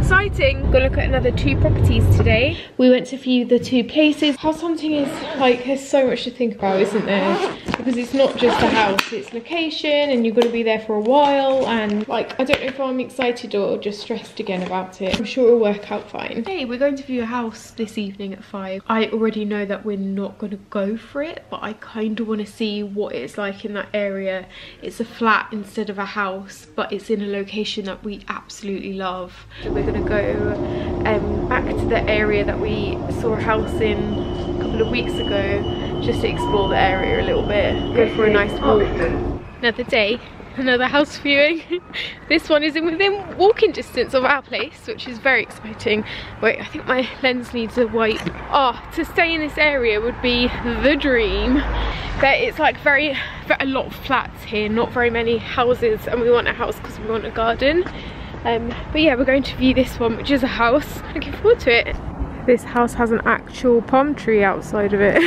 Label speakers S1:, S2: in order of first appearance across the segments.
S1: exciting. We're gonna look at another 2 properties today. We went to view the 2 places. House hunting is like, there's so much to think about, isn't there? Because it's not just a house, it's location, and you've got to be there for a while, and like, I don't know if I'm excited or just stressed again about it. I'm sure it'll work out fine. Hey, we're going to view a house this evening at 5. I already know that we're not going to go for it, but I kind of want to see what it's like in that area. It's a flat instead of a house, but it's in a location that we absolutely love. So we're going to go back to the area that we saw a house in a couple of weeks ago, just to explore the area a little bit, go for a nice walk. Another day, another house viewing. This one is within walking distance of our place, which is very exciting. Wait, I think my lens needs a wipe. Oh, to stay in this area would be the dream. It's like a lot of flats here, not very many houses, and we want a house because we want a garden. But yeah, we're going to view this one, which is a house. Looking forward to it. This house has an actual palm tree outside of it.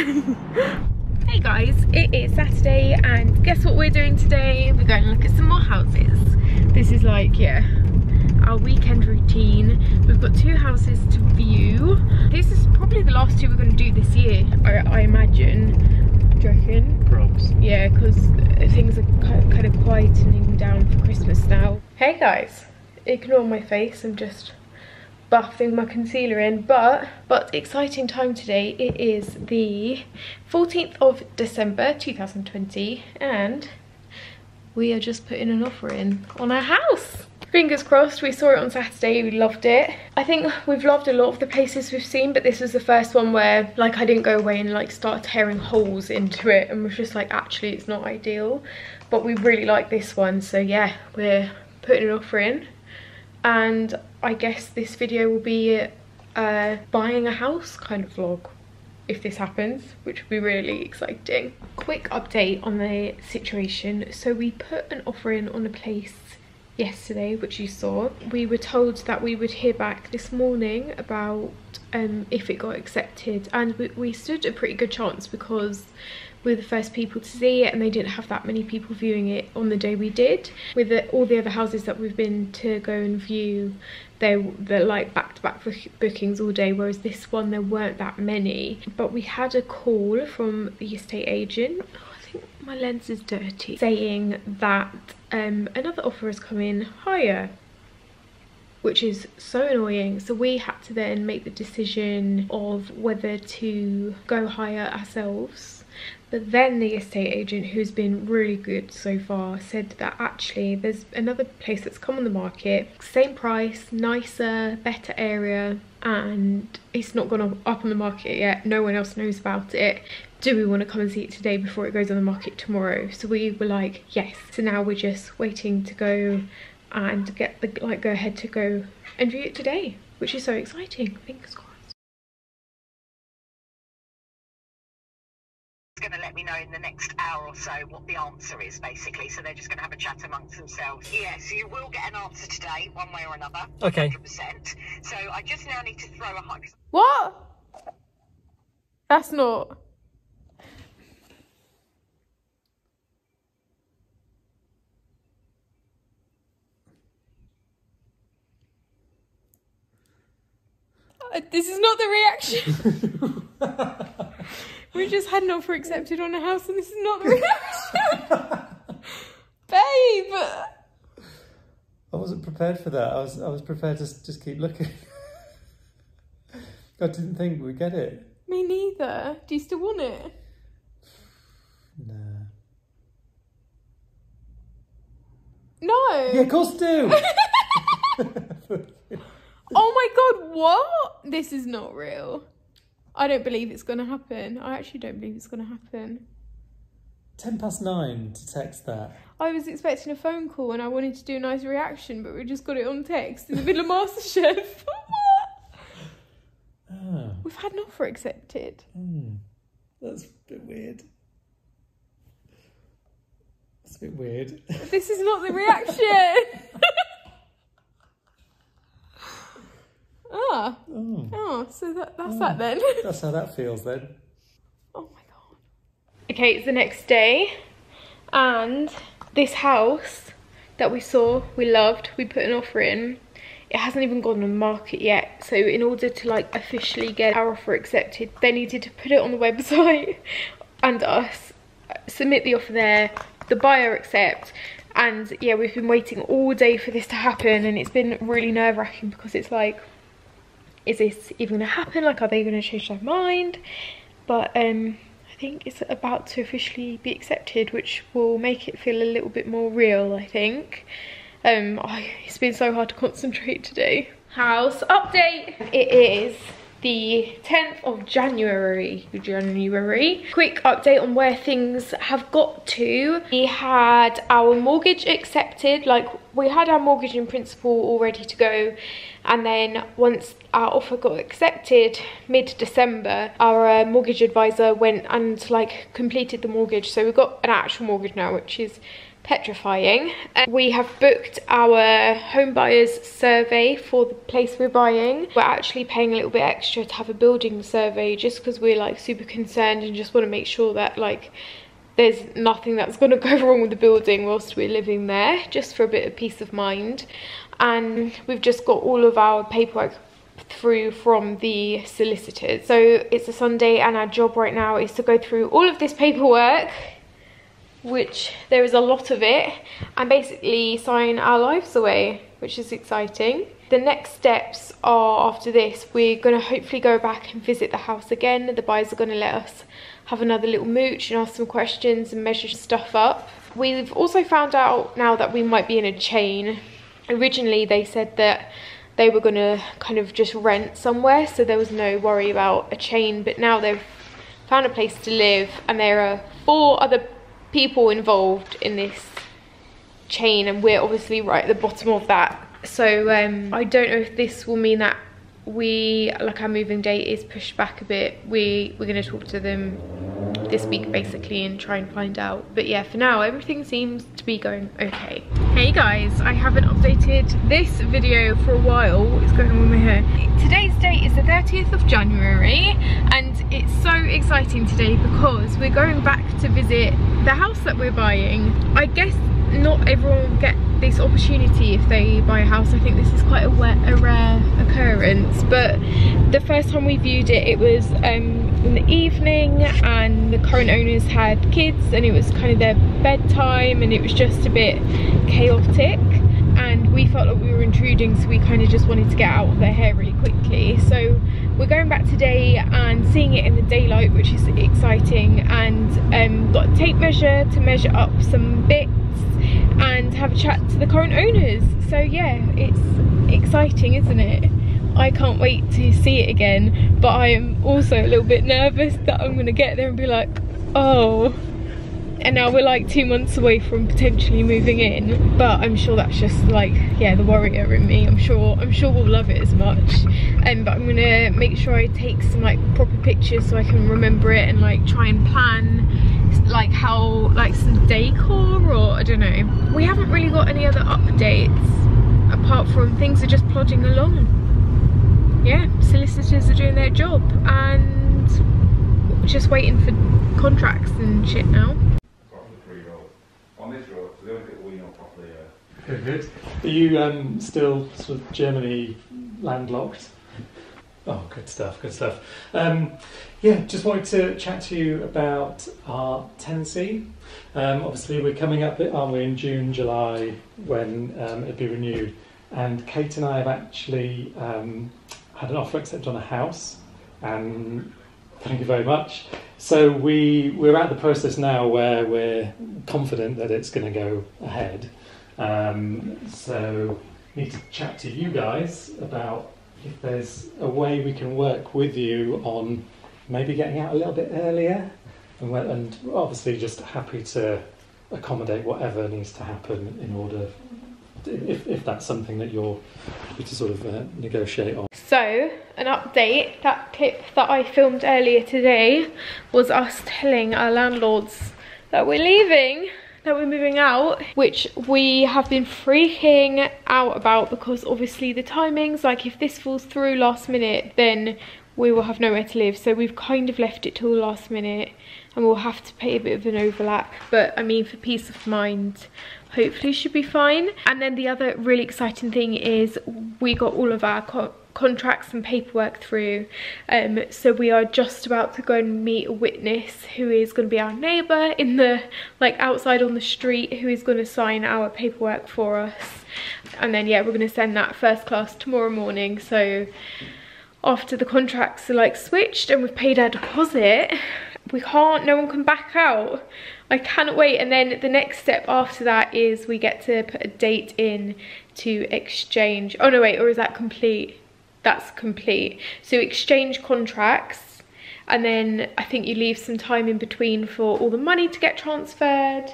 S1: Hey guys, it is Saturday, and guess what we're doing today? We're going to look at some more houses. This is like, yeah, our weekend routine. We've got 2 houses to view. This is probably the last 2 we're going to do this year, I imagine. Do you reckon?
S2: Probs.
S1: Yeah, because things are kind of quietening down for Christmas now. Hey guys, ignore my face, I'm just buffing my concealer in, but exciting time today. It is the 14th of December 2020, and we are just putting an offer in on our house. Fingers crossed. We saw it on Saturday, we loved it. I think we've loved a lot of the places we've seen, but this was the first one where like I didn't go away and like start tearing holes into it and was just like, actually it's not ideal, but we really like this one. So yeah, we're putting an offer in, and I guess this video will be a buying a house kind of vlog if this happens, which would be really exciting. Quick update on the situation. So we put an offer in on a place yesterday, which you saw. We were told that we would hear back this morning about if it got accepted, and we stood a pretty good chance because we're the first people to see it, and they didn't have that many people viewing it on the day we did. With all the other houses that we've been to go and view, they're like back-to-back bookings all day, whereas this one there weren't that many. But we had a call from the estate agent, I think my lens is dirty, saying that another offer has come in higher, which is so annoying. So we had to then make the decision of whether to go higher ourselves. But then the estate agent, who's been really good so far, said that actually there's another place that's come on the market, same price, nicer, better area, and it's not gone up on the market yet. No one else knows about it. Do we want to come and see it today before it goes on the market tomorrow? So we were like, yes. So now we're just waiting to go and get the go ahead to go and view it today, which is so exciting. Fingers crossed.
S3: Going to let me know in the next hour or so what the answer is, basically. So they're just going to have a chat amongst themselves. Yes, you will get an answer today, one way or another.
S2: Okay.
S3: 100%. So I just now need to throw a hot.
S1: What? That's not. This is not the reaction. We just had an offer accepted on a house, and this is not the reaction. Babe!
S2: I wasn't prepared for that. I was prepared to just keep looking. I didn't think we'd get it.
S1: Me neither. Do you still want it?
S2: Nah.
S1: No!
S2: Yeah, of course I do!
S1: Oh my god, what? This is not real. I don't believe it's going to happen. I actually don't believe it's going to happen.
S2: 9:10 to text that.
S1: I was expecting a phone call and I wanted to do a nice reaction, but we just got it on text in the middle of MasterChef. What?
S2: Oh.
S1: We've had an offer accepted.
S2: That's a bit weird. That's a bit weird.
S1: This is not the reaction. So that's that then.
S2: That's how that feels then.
S1: Oh my god. Okay, it's the next day, and this house that we saw, we loved, we put an offer in, it hasn't even gone on the market yet. So in order to like officially get our offer accepted, they needed to put it on the website and us, submit the offer there, the buyer accept. And yeah, we've been waiting all day for this to happen, and it's been really nerve-wracking because it's like, is this even gonna happen? Like, are they gonna change their mind? But I think it's about to officially be accepted, which will make it feel a little bit more real, I think. It's been so hard to concentrate today. House update. It is the 10th of January. Quick update on where things have got to. We had our mortgage accepted, like we had our mortgage in principle all ready to go, and then once our offer got accepted mid-December, our mortgage advisor went and like completed the mortgage, so we've got an actual mortgage now, which is petrifying. And we have booked our home buyers survey for the place we're buying. We're actually paying a little bit extra to have a building survey, just because we're like super concerned and just want to make sure that like there's nothing that's going to go wrong with the building whilst we're living there, just for a bit of peace of mind. And we've just got all of our paperwork through from the solicitors. So it's a Sunday, and our job right now is to go through all of this paperwork, which there is a lot of it, and basically sign our lives away, which is exciting. The next steps are, after this, we're going to hopefully go back and visit the house again. The buyers are going to let us have another little mooch and ask some questions and measure stuff up. We've also found out now that we might be in a chain. Originally they said that they were going to kind of just rent somewhere, so there was no worry about a chain, but now they've found a place to live, and there are 4 other people involved in this chain, and we're obviously right at the bottom of that. So I don't know if this will mean that our moving date is pushed back a bit. We're going to talk to them this week basically and try and find out. But yeah, for now everything seems to be going okay. Hey guys, I haven't updated this video for a while. What is going on with my hair? Today's date is the 30th of January, and it's so exciting today because we're going back to visit the house that we're buying. I guess not everyone will get this opportunity if they buy a house. I think this is quite a rare occurrence, but the first time we viewed it, it was in the evening, and the current owners had kids, and it was kind of their bedtime, and it was just a bit chaotic, and we felt like we were intruding, so we kind of just wanted to get out of their hair really quickly. So we're going back today and seeing it in the daylight, which is exciting, and got a tape measure to measure up some bits and have a chat to the current owners. So yeah, it's exciting, isn't it? I can't wait to see it again, but I am also a little bit nervous that I'm gonna get there and be like, oh. And now we're like 2 months away from potentially moving in, but I'm sure that's just like, yeah, the warrior in me. I'm sure we'll love it as much. But I'm gonna make sure I take some like proper pictures so I can remember it, and like try and plan like how, like some decor, or I don't know. We haven't really got any other updates apart from things are just plodding along. Yeah, solicitors are doing their job, and we're just waiting for contracts and shit now.
S4: On this road, so the only bit we know properly.
S2: Good. Are you still sort of Germany landlocked? Oh, good stuff, good stuff. Yeah, just wanted to chat to you about our tenancy. Obviously we're coming up, aren't we, in June, July, when it'll be renewed. And Kate and I have actually had an offer accepted on a house, and thank you very much. So we're at the process now where we're confident that it's going to go ahead. So need to chat to you guys about if there's a way we can work with you on maybe getting out a little bit earlier, and obviously just happy to accommodate whatever needs to happen in order, if that's something that you're happy to sort of negotiate on. So, an update, that clip that I filmed earlier today was us telling our landlords that we're leaving, that we're moving out, which we have been freaking out about, because obviously the timings, like if this falls through last minute, then
S1: we will have nowhere to live. So we've kind of left it till the last minute, and we'll have to pay a bit of an overlap. But I mean, for peace of mind, hopefully should be fine. And then the other really exciting thing is we got all of our contracts and paperwork through, so we are just about to go and meet a witness who is going to be our neighbour in the, like, outside on the street, who is going to sign our paperwork for us. And then yeah, we're going to send that first class tomorrow morning. So after the contracts are like switched and we've paid our deposit, no one can back out. I cannot wait. And then the next step after that is we get to put a date in to exchange. Oh no, wait, or is that complete? That's complete. So exchange contracts, and then I think you leave some time in between for all the money to get transferred,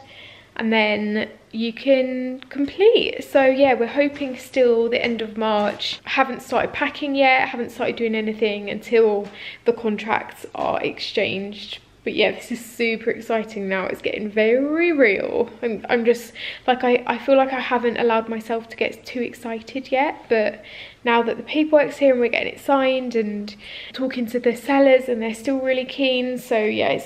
S1: and then you can complete. So yeah, we're hoping still the end of March. I haven't started packing yet, haven't started doing anything until the contracts are exchanged. But yeah, this is super exciting now. It's getting very real. I'm just like, I feel like I haven't allowed myself to get too excited yet, but now that the paperwork's here and we're getting it signed and talking to the sellers and they're still really keen, so yeah,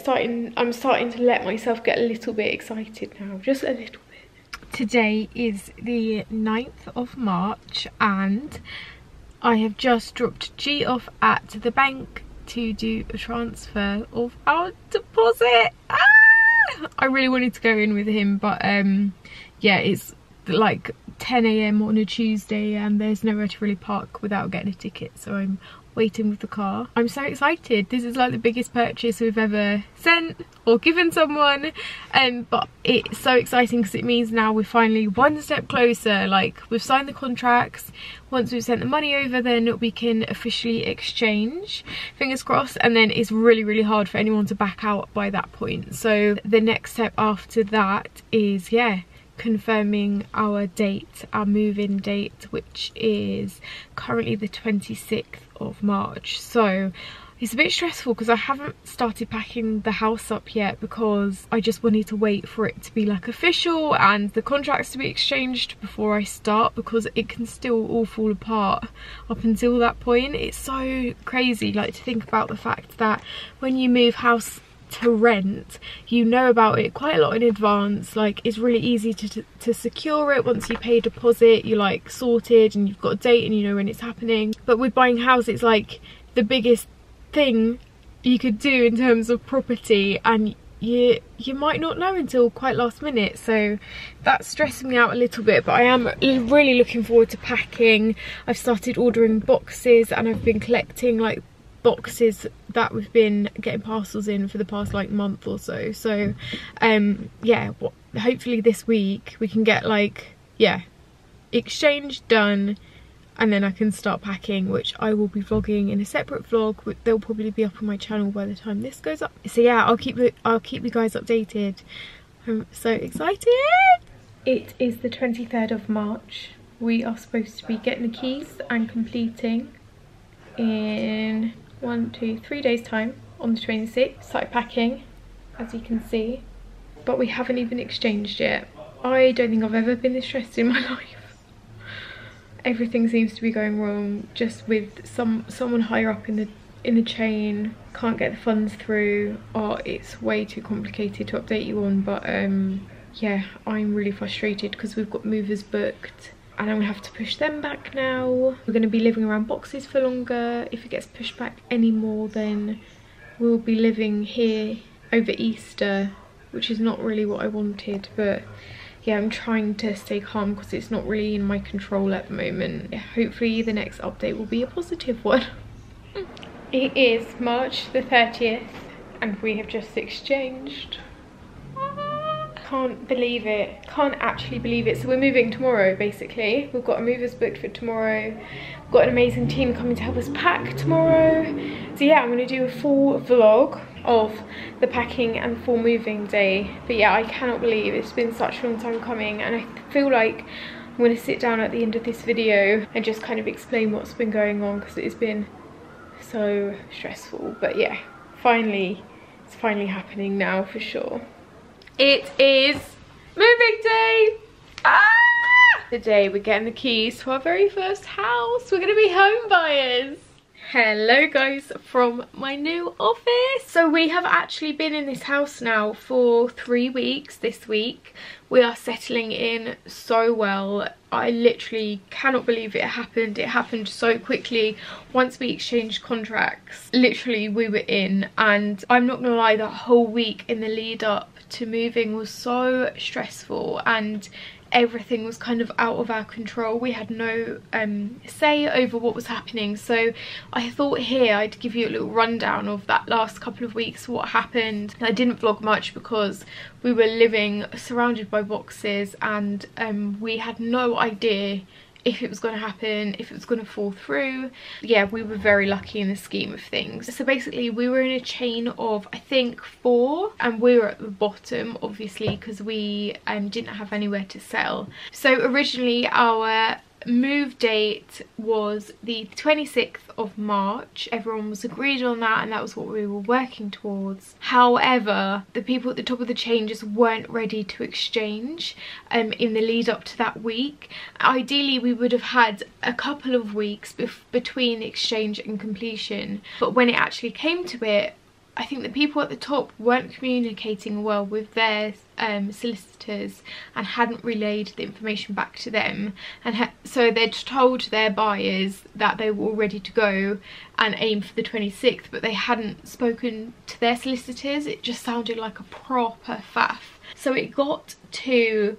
S1: I'm starting to let myself get a little bit excited now, just a little bit. Today is the 9th of March and I have just dropped G off at the bank to do a transfer of our deposit. I really wanted to go in with him, but yeah, it's like 10 AM on a Tuesday and there's nowhere to really park without getting a ticket, so I'm waiting with the car. I'm so excited. This is like the biggest purchase we've ever sent or given someone, but it's so exciting because it means now we're finally one step closer. Like, we've signed the contracts. Once we've sent the money over, then we can officially exchange, fingers crossed, and then it's really, really hard for anyone to back out by that point. So the next step after that is, yeah, confirming our date, our move-in date, which is currently the 26th of March. So it's a bit stressful because I haven't started packing the house up yet because I just wanted to wait for it to be like official and the contracts to be exchanged before I start, because it can still all fall apart up until that point. It's so crazy, like, to think about the fact that when you move house to rent, you know about it quite a lot in advance. Like, it's really easy to secure it. Once you pay a deposit, you're like sorted and you've got a date and you know when it's happening. But with buying a house, it's like the biggest thing you could do in terms of property, and you might not know until quite last minute. So that's stressing me out a little bit, but I am really looking forward to packing. I've started ordering boxes and I've been collecting like boxes that we've been getting parcels in for the past like month or so. So yeah, hopefully this week we can get like, yeah, exchange done, and then I can start packing, which I will be vlogging in a separate vlog. They'll probably be up on my channel by the time this goes up. So yeah, I'll keep you guys updated. I'm so excited. It is the 23rd of March. We are supposed to be getting the keys and completing in 3 days time on the 26th. Started packing, as you can see, but we haven't even exchanged yet. I don't think I've ever been this stressed in my life. Everything seems to be going wrong, just with someone higher up in the chain can't get the funds through, or it's way too complicated to update you on. But yeah, I'm really frustrated because we've got movers booked and I'm gonna have to push them back now. We're gonna be living around boxes for longer. If it gets pushed back anymore, then we'll be living here over Easter, which is not really what I wanted. But yeah, I'm trying to stay calm because it's not really in my control at the moment. Yeah, hopefully the next update will be a positive one. It is March the 30th and we have just exchanged. Can't believe it, can't actually believe it. So we're moving tomorrow basically. We've got a movers booked for tomorrow. We've got an amazing team coming to help us pack tomorrow. So yeah, I'm going to do a full vlog of the packing and full moving day. But yeah, I cannot believe it's been such a long time coming, and I feel like I'm going to sit down at the end of this video and just kind of explain what's been going on, because it's been so stressful. But yeah, finally, it's finally happening now for sure. It is moving day! Today we're getting the keys to our very first house. We're going to be home buyers. Hello guys from my new office. So we have actually been in this house now for 3 weeks this week. We are settling in so well. I literally cannot believe it happened. It happened so quickly. Once we exchanged contracts, literally we were in, and I'm not gonna lie, that whole week in the lead up to moving was so stressful and everything was kind of out of our control. We had no say over what was happening, so I thought here I'd give you a little rundown of that last couple of weeks, what happened. I didn't vlog much because we were living surrounded by boxes, and we had no idea if it was going to happen, if it was going to fall through. Yeah, we were very lucky in the scheme of things. So basically we were in a chain of I think 4, and we were at the bottom obviously because we didn't have anywhere to sell. So originally our move date was the 26th of March. Everyone was agreed on that, and that was what we were working towards. However, the people at the top of the chain just weren't ready to exchange in the lead up to that week. Ideally we would have had a couple of weeks between exchange and completion, but when it actually came to it, I think the people at the top weren't communicating well with their solicitors and hadn't relayed the information back to them, and so they'd told their buyers that they were all ready to go and aim for the 26th, but they hadn't spoken to their solicitors. It just sounded like a proper faff. So it got to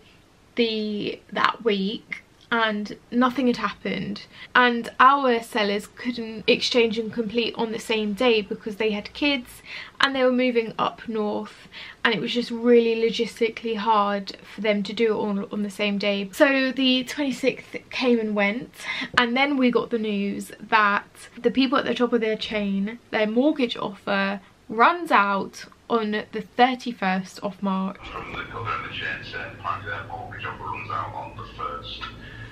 S1: that week and nothing had happened, and our sellers couldn't exchange and complete on the same day because they had kids and they were moving up north, and it was just really logistically hard for them to do it all on the same day. So the 26th came and went, and then we got the news that the people at the top of their chain, their mortgage offer runs out on the 31st of March.
S5: From the cover of the chain saying apparently their mortgage offer runs out on the 1st.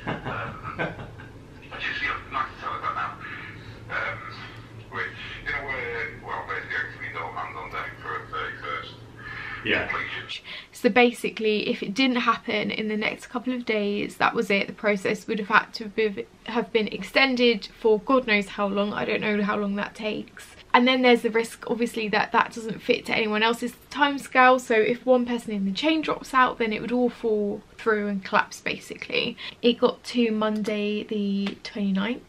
S5: I just feel nice to tell her that now. Which, in a way, well, basically means all hands on deck for a 31st.
S2: Yeah.
S5: Completion.
S1: So basically, if it didn't happen in the next couple of days, that was it. The process would have had to have been extended for God knows how long. I don't know how long that takes. And then there's the risk obviously that doesn't fit to anyone else's timescale, so if one person in the chain drops out, then it would all fall through and collapse basically. It got to Monday the 29th,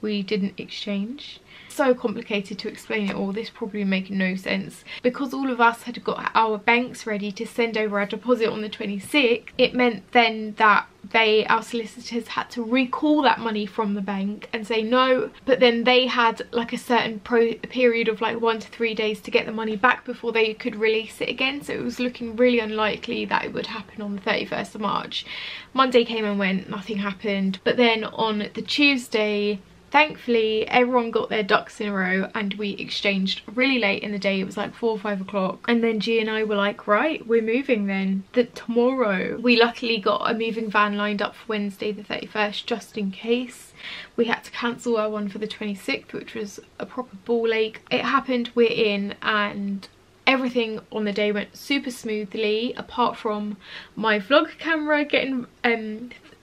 S1: we didn't exchange. So complicated to explain it all, this probably make no sense. Because all of us had got our banks ready to send over our deposit on the 26th, it meant then that our solicitors had to recall that money from the bank and say no, but then they had like a certain period of like 1 to 3 days to get the money back before they could release it again, so it was looking really unlikely that it would happen on the 31st of March. Monday came and went, nothing happened, but then on the Tuesday, thankfully everyone got their ducks in a row and we exchanged really late in the day. It was like 4 or 5 o'clock, and then G and I were like, right, we're moving then tomorrow. We luckily got a moving van lined up for Wednesday the 31st just in case. We had to cancel our one for the 26th, which was a proper ball ache. It happened, we're in, and everything on the day went super smoothly apart from my vlog camera getting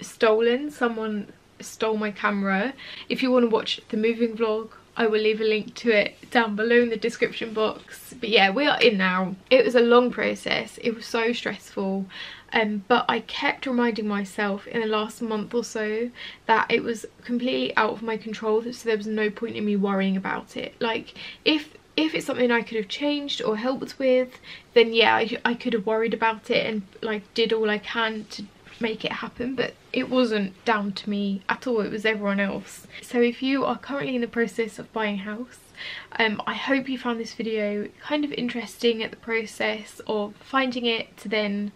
S1: stolen. Someone stole my camera. If you want to watch the moving vlog, I will leave a link to it down below in the description box. But yeah, we are in now. It was a long process, it was so stressful, but I kept reminding myself in the last month or so that it was completely out of my control, so there was no point in me worrying about it. Like if it's something I could have changed or helped with, then yeah, I could have worried about it and like did all I can to make it happen, but it wasn't down to me at all, it was everyone else. So if you are currently in the process of buying a house, I hope you found this video kind of interesting at the process of finding it to then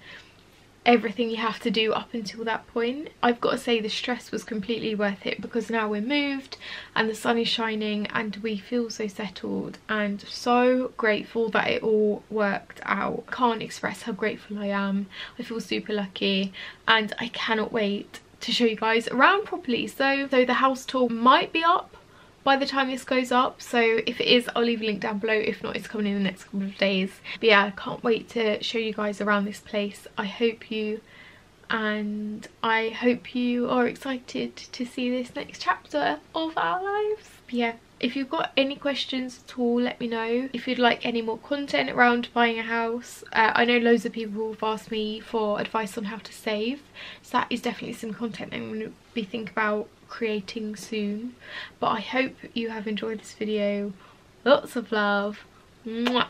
S1: everything you have to do up until that point. I've got to say the stress was completely worth it because now we're moved and the sun is shining and we feel so settled and so grateful that it all worked out. Can't express how grateful I am. I feel super lucky and I cannot wait to show you guys around properly. So the house tour might be up by the time this goes up, so if it is, I'll leave a link down below. If not, it's coming in the next couple of days. But yeah, I can't wait to show you guys around this place. I hope you are excited to see this next chapter of our lives. But yeah, If you've got any questions at all, let me know. If you'd like any more content around buying a house, I know loads of people have asked me for advice on how to save, so that is definitely some content I'm going to be thinking about creating soon. But I hope you have enjoyed this video. Lots of love. Mwah.